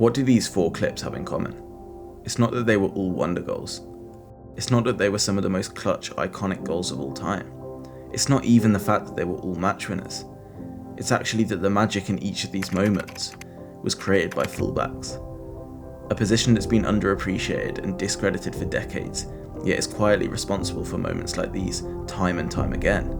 What do these 4 clips have in common? It's not that they were all wonder goals. It's not that they were some of the most clutch, iconic goals of all time. It's not even the fact that they were all match winners. It's actually that the magic in each of these moments was created by fullbacks. A position that's been underappreciated and discredited for decades, yet is quietly responsible for moments like these time and time again.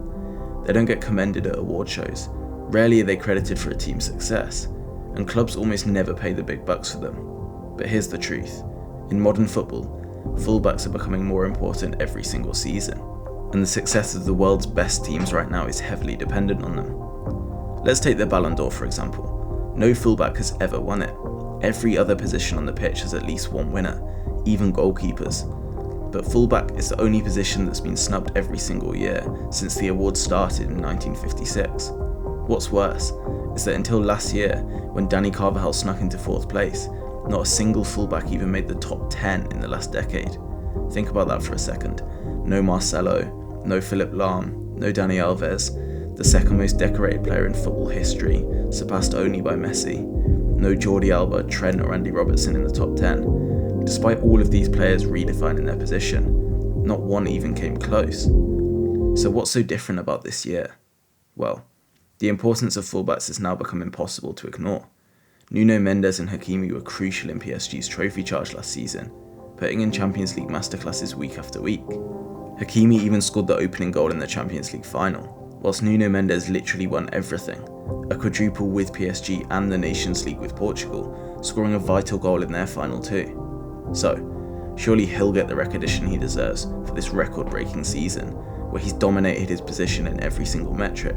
They don't get commended at award shows. Rarely are they credited for a team's success, and clubs almost never pay the big bucks for them. But here's the truth. In modern football, fullbacks are becoming more important every single season, and the success of the world's best teams right now is heavily dependent on them. Let's take the Ballon d'Or for example. No fullback has ever won it. Every other position on the pitch has at least one winner, even goalkeepers. But fullback is the only position that's been snubbed every single year since the award started in 1956. What's worse is that until last year, when Danny Carvajal snuck into 4th place, not a single fullback even made the top 10 in the last decade. Think about that for a second. No Marcelo, no Philipp Lahm, no Dani Alves, the second most decorated player in football history, surpassed only by Messi. No Jordi Alba, Trent or Andy Robertson in the top 10. Despite all of these players redefining their position, not one even came close. So what's so different about this year? Well, the importance of fullbacks has now become impossible to ignore. Nuno Mendes and Hakimi were crucial in PSG's trophy charge last season, putting in Champions League masterclasses week after week. Hakimi even scored the opening goal in the Champions League final, whilst Nuno Mendes literally won everything, a quadruple with PSG and the Nations League with Portugal, scoring a vital goal in their final too. So, surely he'll get the recognition he deserves for this record-breaking season, where he's dominated his position in every single metric,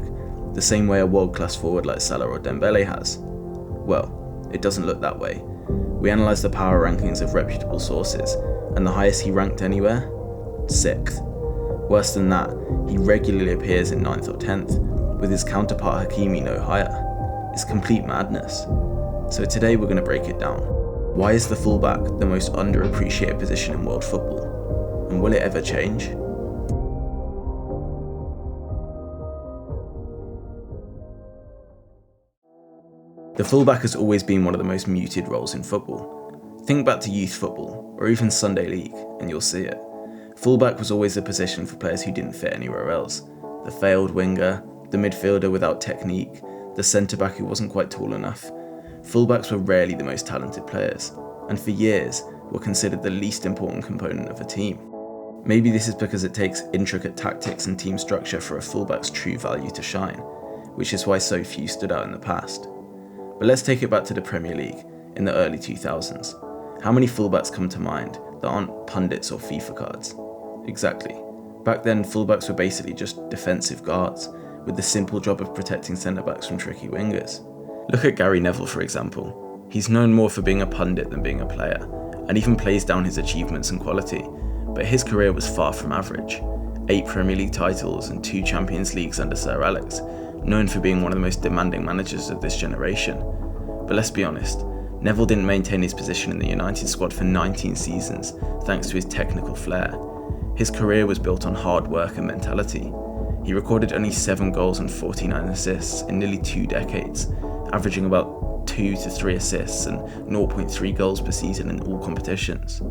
the same way a world-class forward like Salah or Dembele has. Well, it doesn't look that way. We analysed the power rankings of reputable sources, and the highest he ranked anywhere? 6th. Worse than that, he regularly appears in 9th or 10th, with his counterpart Hakimi no higher. It's complete madness. So today we're going to break it down. Why is the fullback the most underappreciated position in world football? And will it ever change? The fullback has always been one of the most muted roles in football. Think back to youth football, or even Sunday League, and you'll see it. Fullback was always a position for players who didn't fit anywhere else. The failed winger, the midfielder without technique, the centre-back who wasn't quite tall enough. Fullbacks were rarely the most talented players, and for years were considered the least important component of a team. Maybe this is because it takes intricate tactics and team structure for a fullback's true value to shine, which is why so few stood out in the past. But let's take it back to the Premier League in the early 2000s. How many fullbacks come to mind that aren't pundits or FIFA cards? Exactly. Back then, fullbacks were basically just defensive guards, with the simple job of protecting centre-backs from tricky wingers. Look at Gary Neville for example. He's known more for being a pundit than being a player, and even plays down his achievements and quality, but his career was far from average. 8 Premier League titles and 2 Champions Leagues under Sir Alex, known for being one of the most demanding managers of this generation. But let's be honest, Neville didn't maintain his position in the United squad for 19 seasons thanks to his technical flair. His career was built on hard work and mentality. He recorded only 7 goals and 49 assists in nearly 2 decades, averaging about 2 to 3 assists and 0.3 goals per season in all competitions.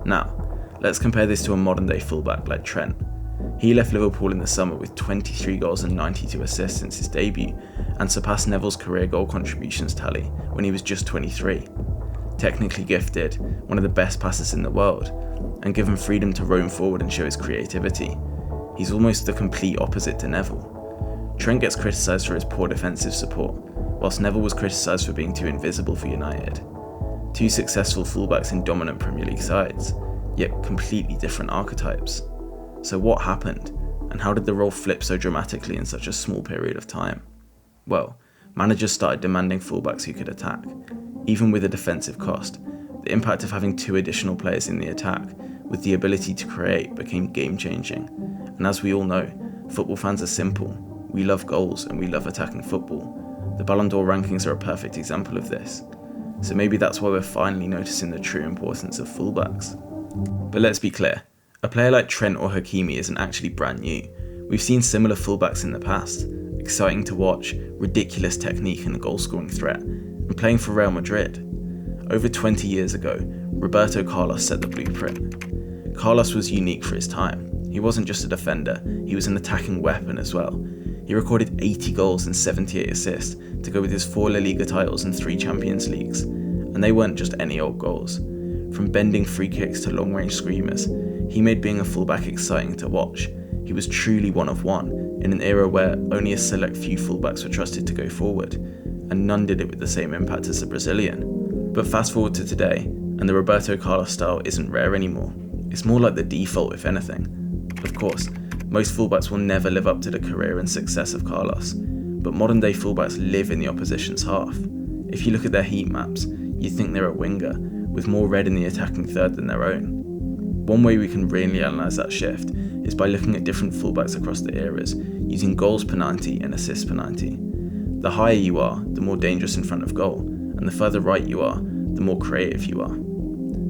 Now, let's compare this to a modern day fullback like Trent. He left Liverpool in the summer with 23 goals and 92 assists since his debut, and surpassed Neville's career goal contributions tally when he was just 23. Technically gifted, one of the best passers in the world, and given freedom to roam forward and show his creativity. He's almost the complete opposite to Neville. Trent gets criticised for his poor defensive support, whilst Neville was criticised for being too invisible for United. 2 successful fullbacks in dominant Premier League sides, yet completely different archetypes. So what happened, and how did the role flip so dramatically in such a small period of time? Well, managers started demanding fullbacks who could attack. Even with a defensive cost, the impact of having 2 additional players in the attack with the ability to create became game-changing. And as we all know, football fans are simple. We love goals and we love attacking football. The Ballon d'Or rankings are a perfect example of this. So maybe that's why we're finally noticing the true importance of fullbacks. But let's be clear, a player like Trent or Hakimi isn't actually brand new. We've seen similar fullbacks in the past, exciting to watch, ridiculous technique and goal-scoring threat, and playing for Real Madrid. over 20 years ago, Roberto Carlos set the blueprint. Carlos was unique for his time. He wasn't just a defender, he was an attacking weapon as well. He recorded 80 goals and 78 assists to go with his 4 La Liga titles and 3 Champions Leagues. And they weren't just any old goals. From bending free kicks to long-range screamers, he made being a fullback exciting to watch. He was truly one of one, in an era where only a select few fullbacks were trusted to go forward, and none did it with the same impact as the Brazilian. But fast forward to today, and the Roberto Carlos style isn't rare anymore. It's more like the default, if anything. Of course, most fullbacks will never live up to the career and success of Carlos, but modern day fullbacks live in the opposition's half. If you look at their heat maps, you'd think they're a winger, with more red in the attacking third than their own. One way we can really analyse that shift is by looking at different fullbacks across the eras, using goals per 90 and assists per 90. The higher you are, the more dangerous in front of goal, and the further right you are, the more creative you are.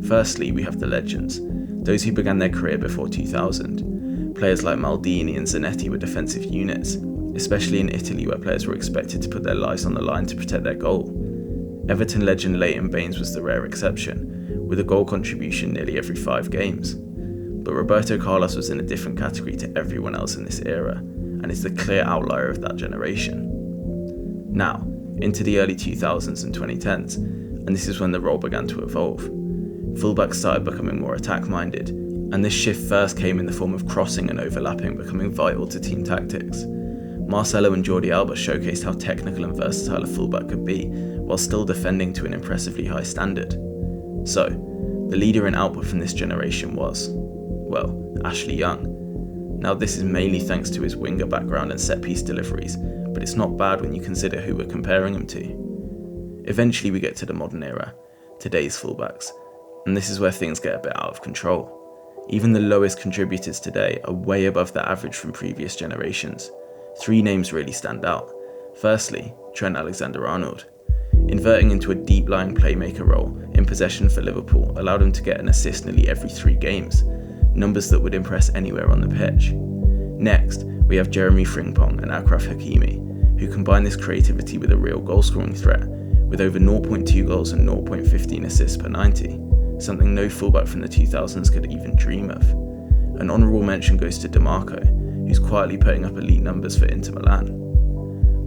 Firstly, we have the legends, those who began their career before 2000. Players like Maldini and Zanetti were defensive units, especially in Italy where players were expected to put their lives on the line to protect their goal. Everton legend Leighton Baines was the rare exception, with a goal contribution nearly every 5 games. But Roberto Carlos was in a different category to everyone else in this era, and is the clear outlier of that generation. Now, into the early 2000s and 2010s, and this is when the role began to evolve. Fullbacks started becoming more attack-minded, and this shift first came in the form of crossing and overlapping becoming vital to team tactics. Marcelo and Jordi Alba showcased how technical and versatile a fullback could be, while still defending to an impressively high standard. So, the leader in output from this generation was, well, Ashley Young. Now this is mainly thanks to his winger background and set-piece deliveries, but it's not bad when you consider who we're comparing him to. Eventually we get to the modern era, today's fullbacks, and this is where things get a bit out of control. Even the lowest contributors today are way above the average from previous generations. 3 names really stand out. Firstly, Trent Alexander-Arnold. Inverting into a deep-lying playmaker role in possession for Liverpool allowed him to get an assist nearly every 3 games, numbers that would impress anywhere on the pitch. Next, we have Jeremy Frimpong and Achraf Hakimi, who combine this creativity with a real goal-scoring threat, with over 0.2 goals and 0.15 assists per 90, something no fullback from the 2000s could even dream of. An honourable mention goes to DiMarco, who's quietly putting up elite numbers for Inter Milan.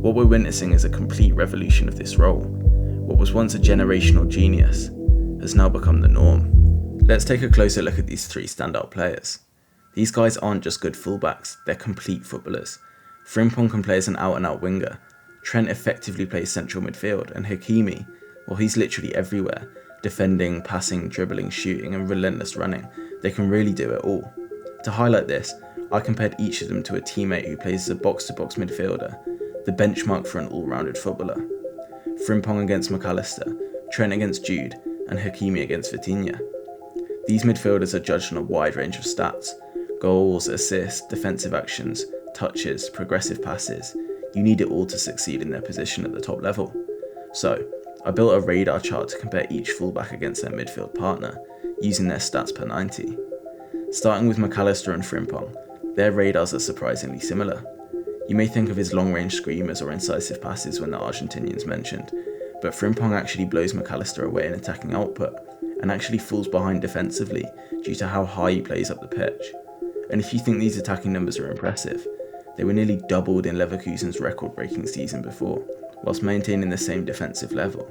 What we're witnessing is a complete revolution of this role. What was once a generational genius has now become the norm. Let's take a closer look at these 3 standout players. These guys aren't just good fullbacks, they're complete footballers. Frimpong can play as an out-and-out winger, Trent effectively plays central midfield, and Hakimi, well, he's literally everywhere. Defending, passing, dribbling, shooting, and relentless running. They can really do it all. To highlight this, I compared each of them to a teammate who plays as a box-to-box midfielder, the benchmark for an all-rounded footballer. Frimpong against McAllister, Trent against Jude, and Hakimi against Vitinha. These midfielders are judged on a wide range of stats: goals, assists, defensive actions, touches, progressive passes. You need it all to succeed in their position at the top level. So, I built a radar chart to compare each fullback against their midfield partner, using their stats per 90. Starting with McAllister and Frimpong, their radars are surprisingly similar. You may think of his long-range screamers or incisive passes when the Argentinian's mentioned, but Frimpong actually blows McAllister away in attacking output, and actually falls behind defensively due to how high he plays up the pitch. And if you think these attacking numbers are impressive, they were nearly doubled in Leverkusen's record-breaking season before, whilst maintaining the same defensive level.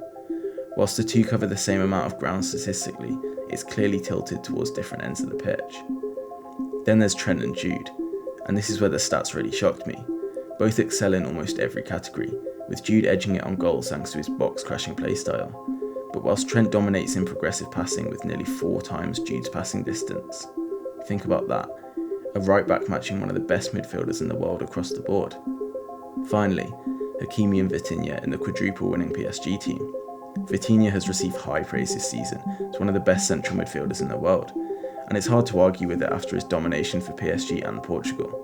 Whilst the 2 cover the same amount of ground statistically, it's clearly tilted towards different ends of the pitch. Then there's Trent and Jude, and this is where the stats really shocked me. Both excel in almost every category, with Jude edging it on goals thanks to his box-crashing playstyle. But whilst Trent dominates in progressive passing with nearly 4 times Jude's passing distance. Think about that, a right-back matching one of the best midfielders in the world across the board. Finally, Hakimi and Vitinha in the quadruple-winning PSG team. Vitinha has received high praise this season as one of the best central midfielders in the world, and it's hard to argue with it after his domination for PSG and Portugal.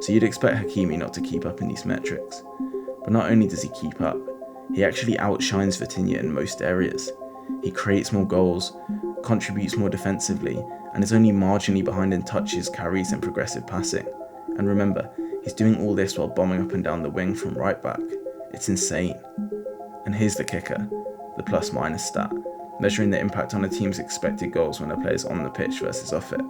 So you'd expect Hakimi not to keep up in these metrics. But not only does he keep up, he actually outshines Vitinha in most areas. He creates more goals, contributes more defensively, and is only marginally behind in touches, carries, and progressive passing. And remember, he's doing all this while bombing up and down the wing from right back. It's insane. And here's the kicker, the plus-minus stat. measuring the impact on a team's expected goals when a player is on the pitch versus off it.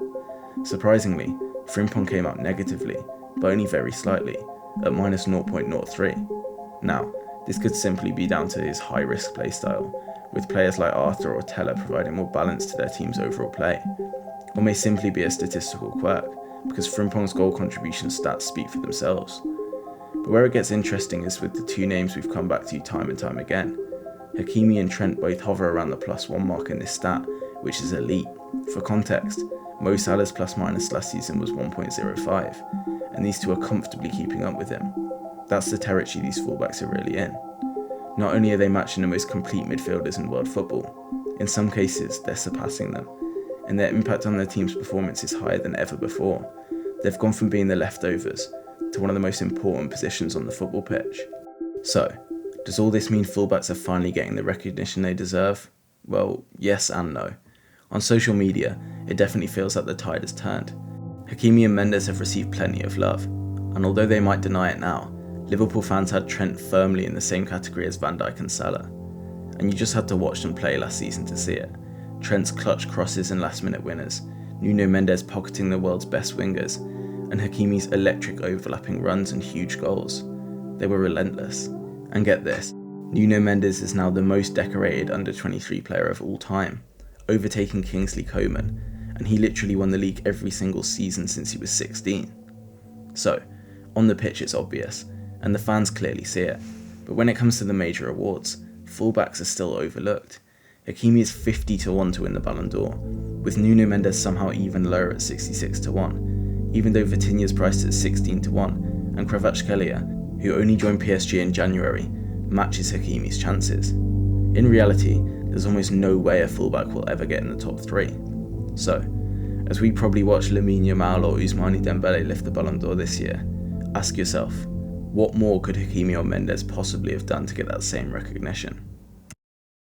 Surprisingly, Frimpong came out negatively, but only very slightly, at minus 0.03. Now, this could simply be down to his high-risk playstyle, with players like Arthur or Teller providing more balance to their team's overall play, or may simply be a statistical quirk, because Frimpong's goal contribution stats speak for themselves. But where it gets interesting is with the two names we've come back to time and time again. Hakimi and Trent both hover around the +1 mark in this stat, which is elite. For context, Mo Salah's plus-minus last season was 1.05, and these two are comfortably keeping up with him. That's the territory these fullbacks are really in. Not only are they matching the most complete midfielders in world football, in some cases they're surpassing them, and their impact on their team's performance is higher than ever before. They've gone from being the leftovers to one of the most important positions on the football pitch. So, does all this mean fullbacks are finally getting the recognition they deserve? Well, yes and no. On social media, it definitely feels like the tide has turned. Hakimi and Mendes have received plenty of love, and although they might deny it now, Liverpool fans had Trent firmly in the same category as Van Dijk and Salah. And you just had to watch them play last season to see it. Trent's clutch crosses and last-minute winners, Nuno Mendes pocketing the world's best wingers, and Hakimi's electric overlapping runs and huge goals. They were relentless. And get this, Nuno Mendes is now the most decorated under-23 player of all time, overtaking Kingsley Coman, and he literally won the league every single season since he was 16. So, on the pitch it's obvious, and the fans clearly see it, but when it comes to the major awards, fullbacks are still overlooked. Hakimi is 50-1 to win the Ballon d'Or, with Nuno Mendes somehow even lower at 66-1, even though Vitinha's priced at 16-1, and Kvaratskhelia, who only joined PSG in January, matches Hakimi's chances. In reality, there's almost no way a fullback will ever get in the top 3. So, as we probably watch Lamine Yamal or Ousmane Dembele lift the Ballon d'Or this year, ask yourself, what more could Hakimi or Mendes possibly have done to get that same recognition?